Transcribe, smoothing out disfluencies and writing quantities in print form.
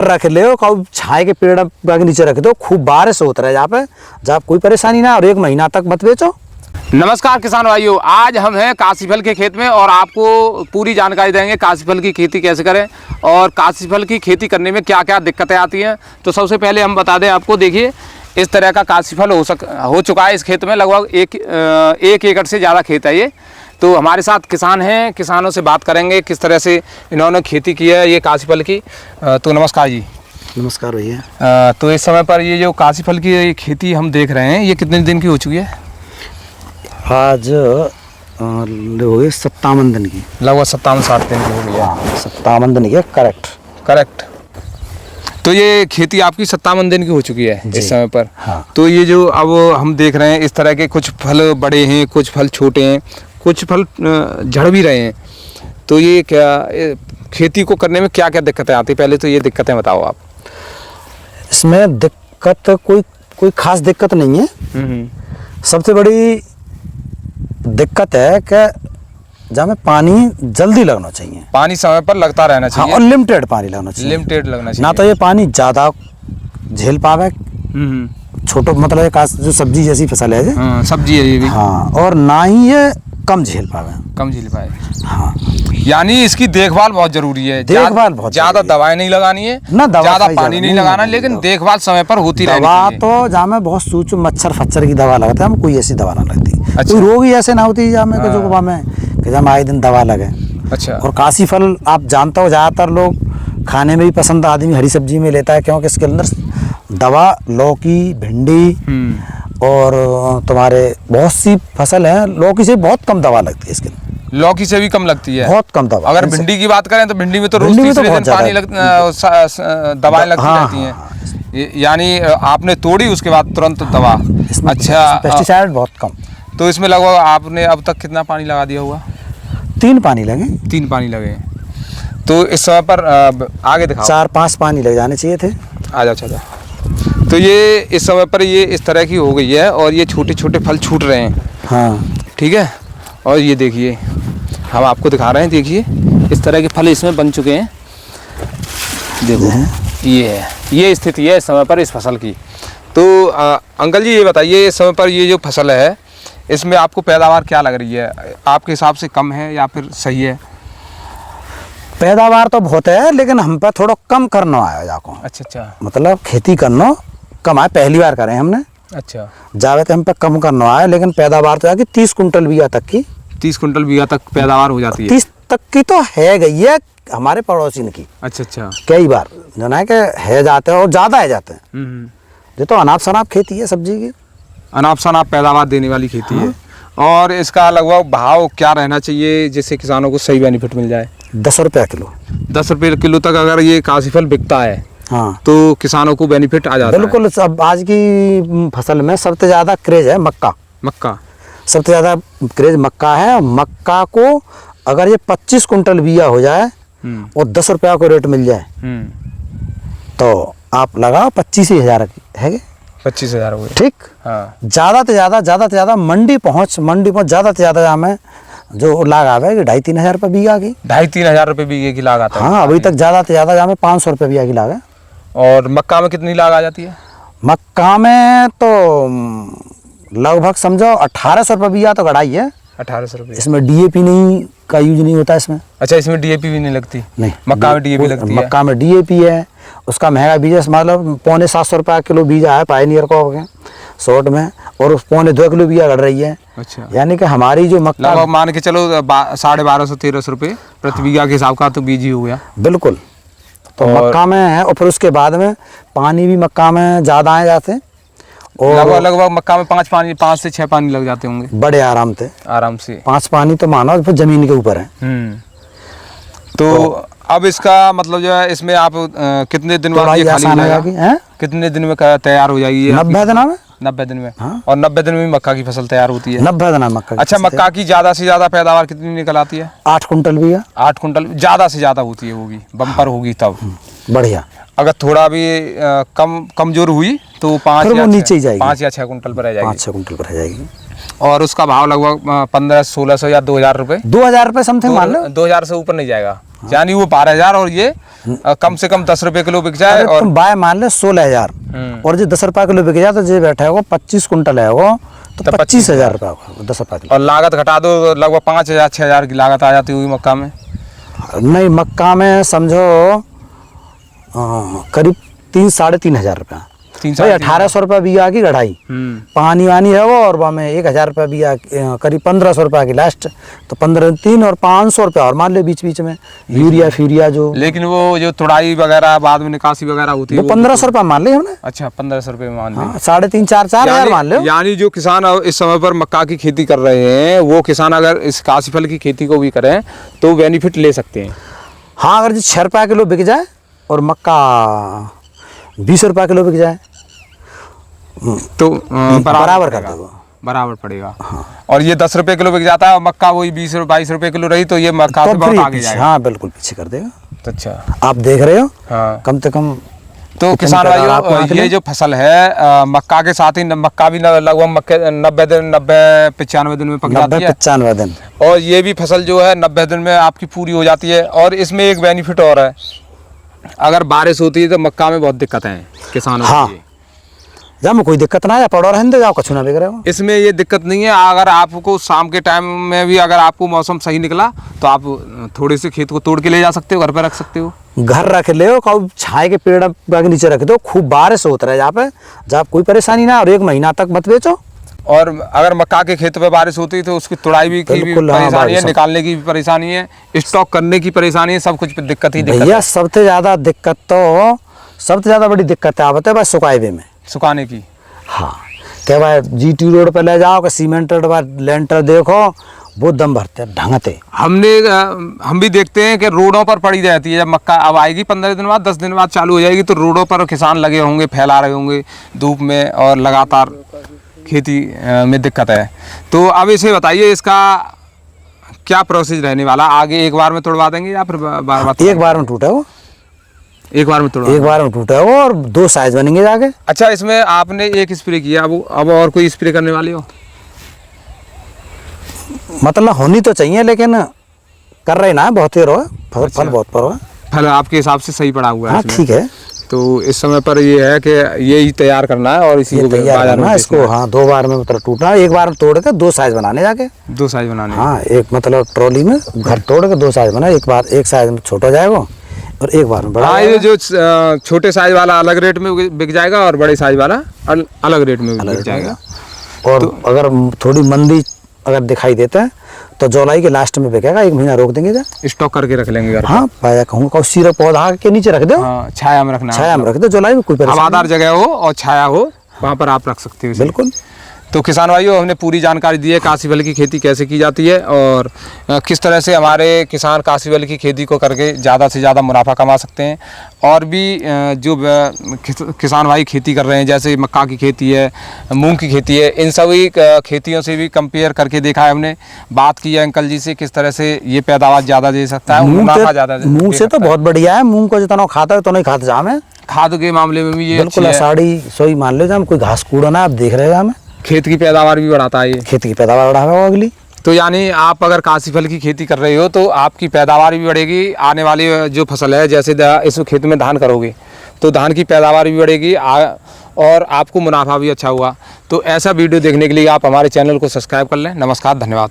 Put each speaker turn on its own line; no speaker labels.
रख ले कब छाए के पेड़ के नीचे रख दो, खूब बारिश होता रहे, जहाँ कोई परेशानी ना और 1 महीना तक मत बेचो।
नमस्कार किसान भाइयों, आज हम हैं काशीफल के खेत में और आपको पूरी जानकारी देंगे काशीफल की खेती कैसे करें और काशीफल की खेती करने में क्या क्या दिक्कतें आती हैं। तो सबसे पहले हम बता दें आपको, देखिए इस तरह का काशीफल हो चुका है इस खेत में, लगभग एक एकड़ से ज़्यादा खेत है ये। तो हमारे साथ किसान हैं, किसानों से बात करेंगे किस तरह से इन्होंने खेती की है ये काशीफल की। तो नमस्कार जी।
नमस्कार भैया।
तो इस समय पर ये जो काशीफल की खेती हम देख रहे हैं, ये कितने दिन की हो चुकी है?
आज हो गए 57 दिन की,
लगभग 57-60 दिन की हो गई है।
57 दिन की, करेक्ट।
तो ये खेती आपकी 57 दिन की हो चुकी है इस समय पर।
हाँ।
तो ये जो अब हम देख रहे हैं इस तरह के कुछ फल बड़े हैं, कुछ फल छोटे हैं, कुछ फल झड़ भी रहे हैं। तो ये क्या खेती को करने में क्या क्या दिक्कतें आती हैं? पहले तो ये दिक्कतें बताओ आप।
इसमें दिक्कत कोई खास दिक्कत नहीं है। सबसे बड़ी दिक्कत है कि जहाँ में पानी जल्दी लगना चाहिए,
पानी समय पर लगता रहना चाहिए।
हाँ, और लिमिटेड पानी लगना चाहिए।
लिमिटेड लगना चाहिए,
ना तो ये पानी ज़्यादा झेल पावे, छोटो मतलब एक जो सब्जी जैसी फसल है
हाँ, सब्जी है ये भी।
हाँ, और ना ही ये कम झेल पावे।
कम झेल पाए।
हाँ,
यानी इसकी देखभाल बहुत जरूरी है।
देखभाल बहुत
ज़्यादा दवाएं नहीं लगानी है,
ना
ज़्यादा पानी नहीं लगाना, लेकिन देखभाल समय पर होती रहनी चाहिए।
दवा तो जहाँ में बहुत सूक्ष्म मच्छर फच्छर की दवा लगता है, हम कोई ऐसी दवा ना लगती।
अच्छा।
कोई रोग ही ऐसे ना होती जहाँ में कि जहाँ आए दिन दवा लगे।
अच्छा। और
काशीफल आप जानते हो, ज़्यादातर लोग खाने में भी पसंद आदमी हरी सब्जी में लेता है, क्योंकि इसके अंदर दवा, लौकी, भिंडी और तुम्हारे बहुत सी फसल है, लौकी से बहुत कम दवा लगती है इसके अंदर।
लौकी से भी कम लगती है,
बहुत कम दवा।
अगर भिंडी की बात करें तो भिंडी में तो रोज तीसरे दिन पानी दवाएं लगती रहती हैं। यानी आपने तोड़ी उसके बाद तुरंत दवा। अच्छा,
पेस्टिसाइड बहुत कम।
तो इसमें लगभग आपने अब तक कितना पानी लगा दिया होगा?
3 पानी लगे।
3 पानी लगे। तो इस समय पर आगे दिखाओ।
4-5 पानी लग जाने चाहिए थे।
आ जाओ, चलो। तो ये इस समय पर ये इस तरह की हो गई है और ये छोटे छोटे फल छूट रहे हैं।
हाँ,
ठीक है। और ये देखिए, हम आपको दिखा रहे हैं, देखिए इस तरह के फल इसमें बन चुके हैं। देखो ये स्थिति है इस समय पर इस फसल की। तो अंकल जी ये बताइए, इस समय पर ये जो फसल है इसमें आपको पैदावार क्या लग रही है? आपके हिसाब से कम है या फिर सही है?
पैदावार तो बहुत है, लेकिन हम पे थोड़ा कम करना आया जाको।
अच्छा।
मतलब खेती करना कम आया, पहली बार करें हमने।
अच्छा।
जावे तो हम पे कम करना आया, लेकिन पैदावार तो आगे 30 कुंटल बीघा तक की।
30 कुंटल बीघा तक पैदावार हो जाती है?
30 तक की तो है गई है हमारे पड़ोसी की।
अच्छा।
कई बार जो है कि है जाते हैं और ज़्यादा है जाते हैं। ये तो अनाप शनाप खेती है सब्जी की,
अनाप शनाप पैदावार देने वाली खेती है। और इसका लगभग भाव क्या रहना चाहिए जिससे किसानों को सही बेनिफिट मिल जाए?
10 रुपये किलो।
10 रुपये किलो तक अगर ये काशीफल बिकता है,
हाँ,
तो किसानों को बेनिफिट आ जाता है।
बिल्कुल। अब आज की फसल में सबसे ज़्यादा क्रेज है मक्का। सबसे ज़्यादा क्रेज मक्का है। मक्का को अगर ये 25 कुंटल बीया हो जाए और 10 रुपया को रेट मिल जाए तो आप लगाओ 25,000 है।
25,000 हो गए।
ठीक।
हाँ।
ज़्यादा से ज़्यादा मंडी पहुँच ज़्यादा से ज़्यादा हमें जो लागत है कि 2,500-3 हज़ार रुपये बीघा की।
2,500-3 हज़ार रुपये बीघे की लागत है।
हाँ, अभी तक ज़्यादा से ज़्यादा हमें 500 रुपये बीघा की लागत।
और मक्का में कितनी लाग आ जाती है?
मक्का में तो लगभग समझो 1,800 रुपये बीघा तो गड़ाई है।
1,800 रुपये।
इसमें डीएपी नहीं का यूज नहीं होता इसमें।
अच्छा, इसमें डीएपी भी नहीं लगती?
नहीं,
मक्का में डीएपी लगती है।
मक्का में डीएपी है, उसका महंगा बीज, मतलब 750 रुपये किलो बीजा है पायनियर को शॉर्ट में, और 1.25 किलो बीजा गड़ रही है।
अच्छा।
यानी कि हमारी जो मक्का
लगभग मान के चलो 1250-1300 रुपये प्रति बीघा के हिसाब का तो बीज ही हो गया।
बिल्कुल। तो मक्का में है, और फिर उसके बाद में पानी भी मक्का में ज़्यादा आ जाते हैं, और
लगभग मक्का में 5 से 6 पानी लग जाते होंगे
बड़े आराम से। 5 पानी तो मानो फिर जमीन के ऊपर है।
तो अब इसका मतलब जो है, इसमें आप कितने दिन बाद ये खाली हो जाएगा? कितने दिन में तैयार हो जाएगी?
90 दिन में।
90 दिन में।
हाँ।
और 90 दिन में मक्का की फसल तैयार होती है?
90 दिन मक्का।
अच्छा, मक्का की ज्यादा से ज्यादा पैदावार कितनी निकल आती है?
8 कुंटल भी है।
8 कुंटल ज्यादा से ज्यादा होती है, वो भी बम्पर होगी तब।
बढ़िया।
अगर थोड़ा भी कमजोर हुई तो 5 या
नीचे ही जाएगी,
5 या 6 कुंटल पर रह जाएगी।
5-6 कुंटल पर रह जाएगी।
और उसका भाव लगभग 1500-1600 या 2000 रुपये।
2000 रुपये समथिंग मान लो।
2000 से ऊपर नहीं जाएगा। यानी वो 12,000 और ये कम से कम 10 रुपए किलो बिक जाए।
अरे
और
तुम बाय मान ले 16,000 और जो 10 रुपये किलो बिक जाए तो जो बैठा है वो 25 कुंटल है वो तो 25,000 रुपये होगा 10 रुपये किलो।
और लागत घटा दो लगभग 5,000 6,000 की लागत आ जाती होगी मक्का में।
नहीं, मक्का में समझो करीब 3-3.5 हज़ार रुपया। 1800 रुपये बीघा की गढ़ाई, पानी वानी है वो, और वहाँ में 1,000 रुपये बीघा, करीब 1500 रुपये की लास्ट, तो 15 और 500 रुपया और मान ले बीच बीच में यूरिया फ्यूरिया जो।
लेकिन वो जो तुड़ाई वगैरह बाद में निकासी वगैरह होती है
वो 1500 रुपये मान ले हमने।
अच्छा 1500 रुपये मान ले।
3,500-4,000 मान लो।
यानी जो किसान इस समय पर मक्का की खेती कर रहे हैं वो किसान अगर इस काशी फल की खेती को भी करें तो बेनिफिट ले सकते हैं।
हाँ, अगर 6 रुपये किलो बिक जाए और मक्का 20 रुपये किलो बिक जाए
तो
बराबर कर दो,
बराबर पड़ेगा। हाँ। और ये 10 रुपए किलो बिक जाता है और मक्का वही 20-22 रुपए किलो रही तो ये मक्का तो बहुत आगे जाएगा।
हाँ बिल्कुल पीछे कर देगा।
अच्छा आप
देख रहे हो।
हाँ।
कम से कम
तो किसान भाइयों ये जो फसल है मक्का के साथ ही मक्का भी लगभग 90-95 दिन में पक जाती है। 95 दिन। और ये भी फसल जो है 90 दिन में आपकी पूरी हो जाती है। और इसमें एक बेनिफिट और है, अगर बारिश होती है तो मक्का में बहुत दिक्कत है किसानों को। हाँ।
जब में कोई दिक्कत ना है, पड़ो रहने दो, जाओ कछु ना बिक रहे हो।
इसमें ये दिक्कत नहीं है। अगर आपको शाम के टाइम में भी अगर आपको मौसम सही निकला तो आप थोड़े से खेत को तोड़ के ले जा सकते हो, घर पे रख सकते हो।
घर रख ले हो, कब छाए के पेड़ के नीचे रख दो, खूब बारिश होता रहे जहाँ पे, जहाँ कोई परेशानी ना, और 1 महीना तक मत बेचो।
और अगर मक्का के खेत पे बारिश होती है तो उसकी तुड़ाई भी की भी परेशानी है, निकालने की भी परेशानी है, स्टॉक करने की परेशानी है, सब कुछ पे दिक्कत ही दिक्कत।
भैया सबसे ज़्यादा दिक्कत तो सबसे ज़्यादा बड़ी दिक्कत है बस सुखाए में
सुखाने की।
हाँ, क्या भाई GT रोड पे ले जाओ कि सीमेंट लेंटर देखो, वो दम भरते ढंगते।
हम भी देखते हैं कि रोडों पर पड़ी रहती है। जब मक्का अब आएगी 15 दिन बाद 10 दिन बाद चालू हो जाएगी तो रोडों पर किसान लगे होंगे, फैला रहे होंगे धूप में और लगातार खेती में दिक्कत है। तो अब इसे बताइए इसका क्या प्रोसेस रहने वाला आगे? एक बार में तोड़वा देंगे या फिर बार-बार?
एक बार में टूटा वो,
एक बार में तोड़ा,
एक बार में टूटा वो, और 2 साइज बनेंगे जाके।
अच्छा, इसमें आपने एक स्प्रे किया, अब और कोई स्प्रे करने वाले हो? मतलब
होनी तो चाहिए लेकिन कर रहे ना, बहुत देर हो। फल बहुत पर हो,
फल आपके हिसाब से सही पड़ा हुआ है।
ठीक है।
तो इस समय पर ये है कि यही तैयार करना है और इसी को
बाजार में इसको। हाँ, 2 बार में मतलब टूटना, एक बार में तोड़ के 2 साइज बनाने जाके।
2 साइज बनाने।
हाँ, एक मतलब ट्रॉली में घर तोड़ के 2 साइज बना, एक बार एक साइज में छोटा हो जाएगा और एक बार में बड़ा।
हाँ, ये जो छोटे साइज वाला अलग रेट में बिक जाएगा और बड़े साइज वाला अलग रेट में बिक जाएगा।
और तो अगर थोड़ी मंदी अगर दिखाई देता है तो जुलाई के लास्ट में बिकेगा, 1 महीना रोक देंगे, स्टॉक करके रख लेंगे। हाँ, पाया कहूँगा सिर्फ पौधा के नीचे रख दो। हाँ, छाया में रखना, छाया में रख दो, जुलाई में कोई
हवादार जगह हो और छाया हो वहाँ पर आप रख सकते हो।
बिल्कुल।
तो किसान भाइयों, हमने पूरी जानकारी दी है काशी फल की खेती कैसे की जाती है और किस तरह से हमारे किसान काशी फल की खेती को करके ज़्यादा से ज़्यादा मुनाफा कमा सकते हैं। और भी जो किसान भाई खेती कर रहे हैं, जैसे मक्का की खेती है, मूंग की खेती है, इन सभी खेतियों से भी कंपेयर करके देखा है हमने। बात की है अंकल जी से किस तरह से ये पैदावार ज़्यादा दे सकता है, मुनाफा ज़्यादा।
मूंग से तो बहुत बढ़िया है, मूंग को जितना खाता है तो नहीं खाता जाम है।
खाद के मामले में भी ये
बिल्कुल आषाढ़ी सोई मान लो, जाम कोई घास कूड़ा ना, आप देख रहे हैं।
खेत की पैदावार भी बढ़ाता है ये,
खेत की पैदावार बढ़ावा अगली।
तो यानी आप अगर काशी फल की खेती कर रहे हो तो आपकी पैदावार भी बढ़ेगी। आने वाली जो फसल है, जैसे इस खेत में धान करोगे तो धान की पैदावार भी बढ़ेगी और आपको मुनाफा भी अच्छा हुआ। तो ऐसा वीडियो देखने के लिए आप हमारे चैनल को सब्सक्राइब कर लें। नमस्कार, धन्यवाद।